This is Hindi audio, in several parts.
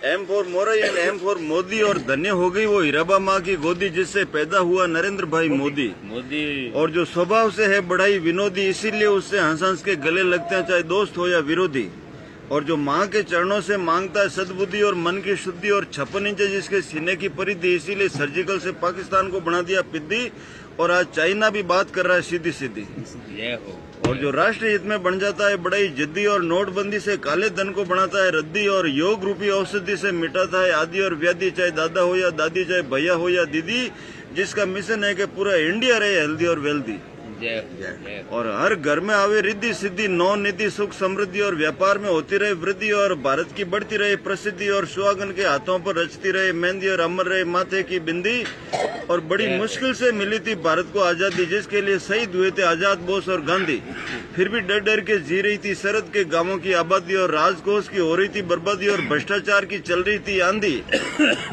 M for Modi and M for Modi, और धन्य हो गई वो हीराबा माँ की गोदी जिससे पैदा हुआ नरेंद्र भाई मोदी। और जो स्वभाव से है बड़ाई विनोदी, इसीलिए उससे हंस हंस के गले लगते हैं चाहे दोस्त हो या विरोधी। और जो माँ के चरणों से मांगता है सद्बुद्धि और मन की शुद्धि, और 56 इंच जिसके सीने की परिधि, इसीलिए सर्जिकल से पाकिस्तान को बना दिया पिद्दी। और आज चाइना भी बात कर रहा है सीधी सीधी। और जो राष्ट्रीय हित में बन जाता है बड़ाई जिद्दी, और नोटबंदी से काले धन को बनाता है रद्दी, और योग रूपी औषधि से मिटाता है आदि और व्याधि, चाहे दादा हो या दादी, चाहे भैया हो या दीदी, जिसका मिशन है कि पूरा इंडिया रहे हेल्दी और वेल्दी। और हर घर में आवे रिद्धि सिद्धि, नौ निधि, सुख समृद्धि, और व्यापार में होती रहे वृद्धि, और भारत की बढ़ती रहे प्रसिद्धि, और सुहागन के हाथों पर रचती रहे मेहंदी, और अमर रहे माथे की बिंदी। और बड़ी मुश्किल से मिली थी भारत को आजादी, जिसके लिए शहीद हुए थे आजाद बोस और गांधी। फिर भी डर डर के जी रही थी सरहद के गांवों की आबादी, और राजकोष की हो रही थी बर्बादी, और भ्रष्टाचार की चल रही थी आंधी।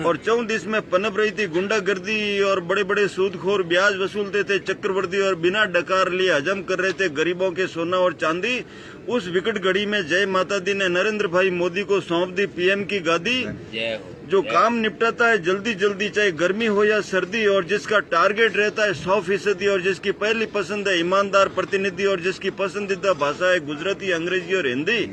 और 34 में पनप रही थी गुंडागर्दी, और बड़े बड़े सूदखोर ब्याज वसूलते थे चक्रवर्ती, और बिना डकार लिए हजम कर रहे थे गरीबों के सोना और चांदी। उस विकट घड़ी में जय माता दी ने नरेंद्र भाई मोदी को सौंप दी पीएम की गादी। जो काम निपटाता है जल्दी जल्दी, चाहे गर्मी हो या सर्दी, और जिसका टारगेट रहता है 100%, और जिसकी पहली पसंद है ईमानदार प्रतिनिधि, और जिसकी पसंदीदा भाषा है गुजराती, अंग्रेजी और हिंदी।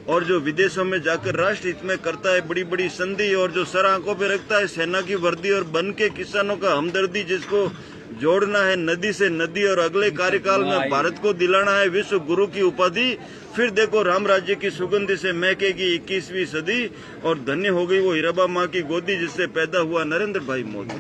और जो विदेशों में जाकर राष्ट्र हित में करता है बड़ी बड़ी संधि, और जो सर आंखों पे रखता है सेना की वर्दी, और बन के किसानों का हमदर्दी, जिसको जोड़ना है नदी से नदी, और अगले कार्यकाल में भारत को दिलाना है विश्व गुरु की उपाधि। फिर देखो राम राज्य की सुगंध से महकेगी 21वीं सदी। और धन्य हो गई वो हीराबा माँ की गोदी जिससे पैदा हुआ नरेंद्र भाई मोदी।